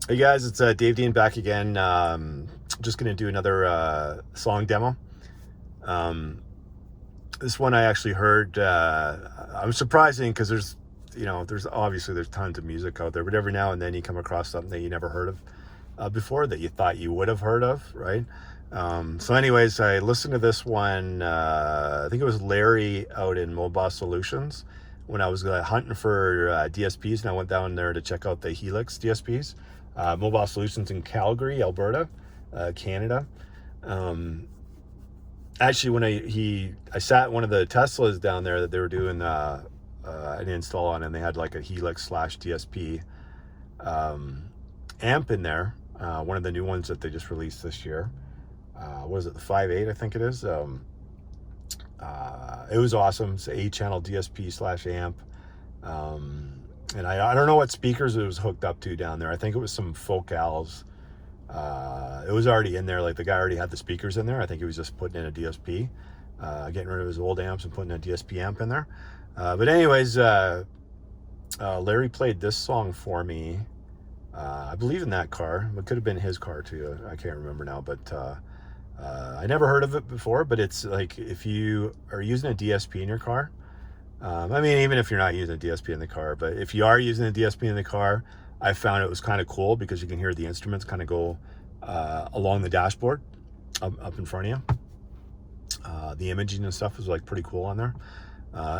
Hey guys, it's Dave Dean back again. Just going to do another song demo. This one I actually heard. I'm surprising because there's obviously there's tons of music out there, but every now and then you come across something that you never heard of before that you thought you would have heard of, right? So anyways, I listened to this one. I think it was Larry out in Mobile Solutions when I was hunting for DSPs, and I went down there to check out the Helix DSPs. Mobile Solutions in Calgary, Alberta, Canada. Actually, when I sat one of the Teslas down there that they were doing an install on, and they had like a Helix / DSP amp in there. One of the new ones that they just released this year. What is it, the 5.8, I think it is. It was awesome. It's an 8-channel DSP / amp. And I don't know what speakers it was hooked up to down there. I think it was some Focals. It was already in there. Like the guy already had the speakers in there. I think he was just putting in a DSP, getting rid of his old amps and putting a DSP amp in there. But anyways, Larry played this song for me. I believe in that car. It could have been his car too. I can't remember now, but I never heard of it before. But it's like if you are using a DSP in your car, I mean, even if you're not using a DSP in the car, but if you are using a DSP in the car, I found it was kind of cool because you can hear the instruments kind of go along the dashboard up in front of you. The imaging and stuff was like pretty cool on there.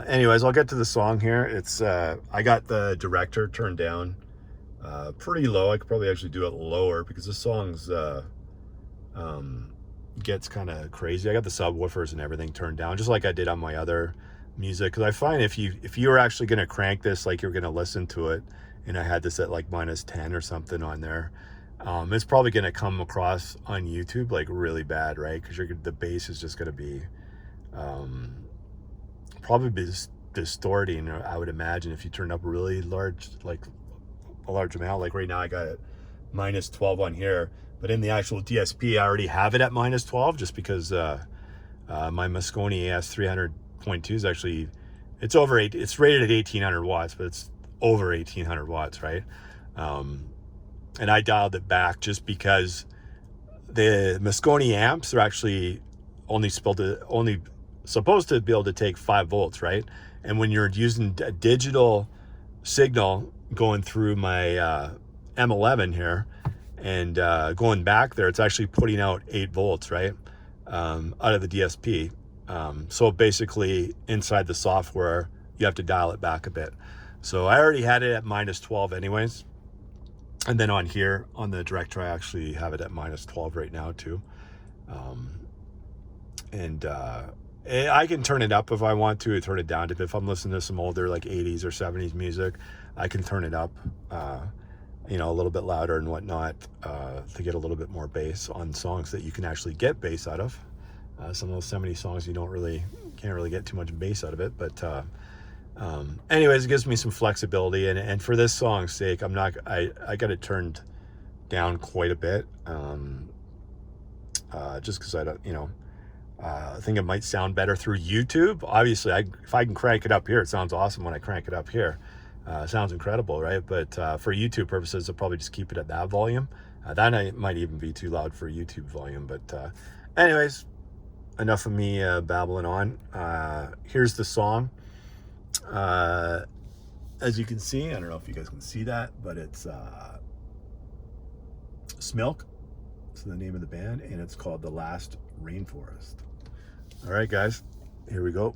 Anyways, I'll get to the song here. It's I got the director turned down pretty low. I could probably actually do it lower because this song's gets kind of crazy. I got the subwoofers and everything turned down, just like I did on my other music, because I find if you were actually going to crank this like you're going to listen to it, and I had this at like -10 or something on there, it's probably going to come across on YouTube like really bad, right? Because the bass is just going to be probably be distorting, I would imagine, if you turn up really large, like a large amount. Like right now I got it -12 on here, but in the actual DSP I already have it at -12 just because my Mosconi AS300.2 is actually, it's rated at 1800 watts, but it's over 1800 watts, right? And I dialed it back just because the Mosconi amps are actually only supposed to be able to take 5 volts, right? And when you're using a digital signal going through my M11 here and going back there, it's actually putting out 8 volts, right? Out of the DSP. So basically inside the software, you have to dial it back a bit. So I already had it at -12 anyways. And then on here, on the director, I actually have it at -12 right now too. I can turn it up if I want to, turn it down. If I'm listening to some older like 80s or 70s music, I can turn it up, a little bit louder and whatnot, to get a little bit more bass on songs that you can actually get bass out of. Some of those 70s songs you can't really get too much bass out of it, but anyways, it gives me some flexibility, and for this song's sake, I got it turned down quite a bit, just because I don't, I think it might sound better through YouTube. Obviously, if I can crank it up here, it sounds awesome when I crank it up here. It sounds incredible, right? But for YouTube purposes, I'll probably just keep it at that volume. That might even be too loud for YouTube volume, but anyways, enough of me babbling on. Here's the song. As you can see, I don't know if you guys can see that, but it's Smilk. It's the name of the band, and it's called The Last Rainforest. All right, guys, here we go.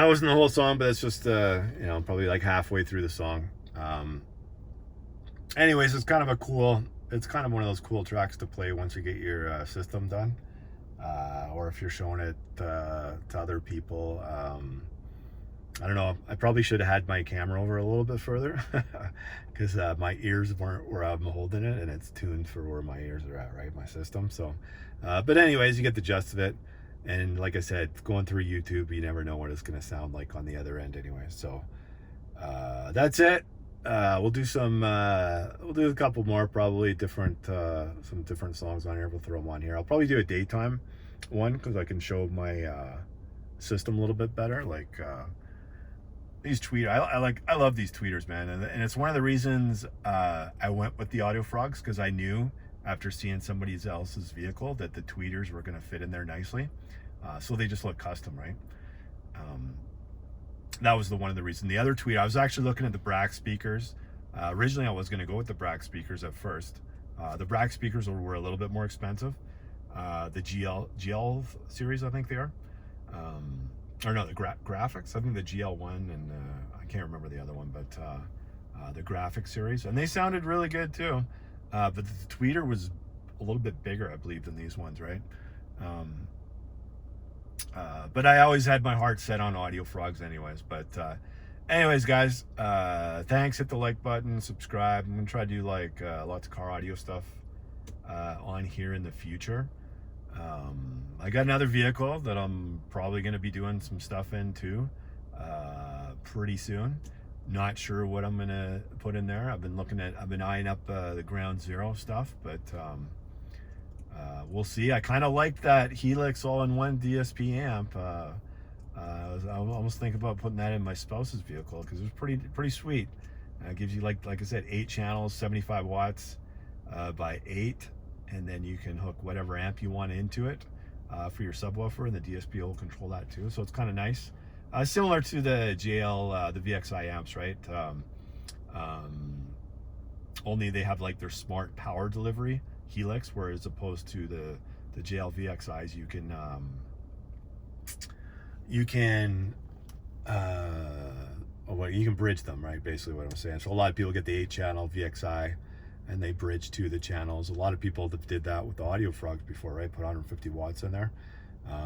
that wasn't the whole song, but it's just, you know, probably like halfway through the song. Anyways, it's kind of one of those cool tracks to play once you get your system done. Or if you're showing it to other people. I don't know, I probably should have had my camera over a little bit further because my ears weren't where I'm holding it, and it's tuned for where my ears are at, right? My system. So, but anyways, you get the gist of it. And like I said, going through YouTube, you never know what it's going to sound like on the other end anyway. So that's it. We'll do a couple more, probably some different songs on here. We'll throw them on here. I'll probably do a daytime one because I can show my system a little bit better. Like these I love these tweeters, man, and it's one of the reasons I went with the Audio Frogs, because I knew after seeing somebody else's vehicle that the tweeters were going to fit in there nicely. So they just look custom, right? That was one of the reasons. The other tweet, I was actually looking at the BRAC speakers. Originally, I was going to go with the BRAC speakers at first. The BRAC speakers were a little bit more expensive. The GL series, I think they are. Or no, the graphics. I think the GL1 and I can't remember the other one, but the graphic series. And they sounded really good too. But the tweeter was a little bit bigger, I believe, than these ones, right? But I always had my heart set on Audio Frogs anyways. But anyways, guys, thanks. Hit the like button, subscribe. I'm gonna try to do like lots of car audio stuff on here in the future. I got another vehicle that I'm probably going to be doing some stuff in too pretty soon. Not sure what I'm going to put in there. I've been eyeing up the Ground Zero stuff, but we'll see. I kind of like that Helix all-in-one DSP amp. I was almost thinking about putting that in my spouse's vehicle because it was pretty sweet. It gives you like I said, 8 channels, 75 watts by 8, and then you can hook whatever amp you want into it for your subwoofer, and the DSP will control that too. So it's kind of nice. Similar to the JL, the VXI amps, right? Only they have like their smart power delivery Helix, whereas opposed to the JL VXIs, you can bridge them, right? Basically what I'm saying. So a lot of people get the 8-channel VXI and they bridge to the channels. A lot of people did that with the Audio Frogs before, right? Put 150 watts in there.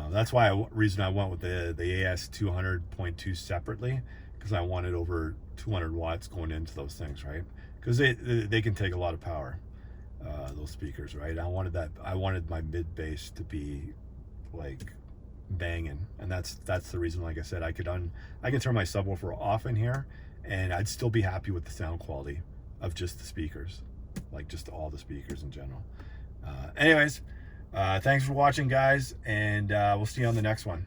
That's reason I went with the AS200.2 separately, because I wanted over 200 watts going into those things, right? Because they can take a lot of power, those speakers, right? I wanted my mid bass to be like banging, and that's the reason. Like I said, I can turn my subwoofer off in here and I'd still be happy with the sound quality of just the speakers, like just all the speakers in general. Anyways, thanks for watching, guys, and we'll see you on the next one.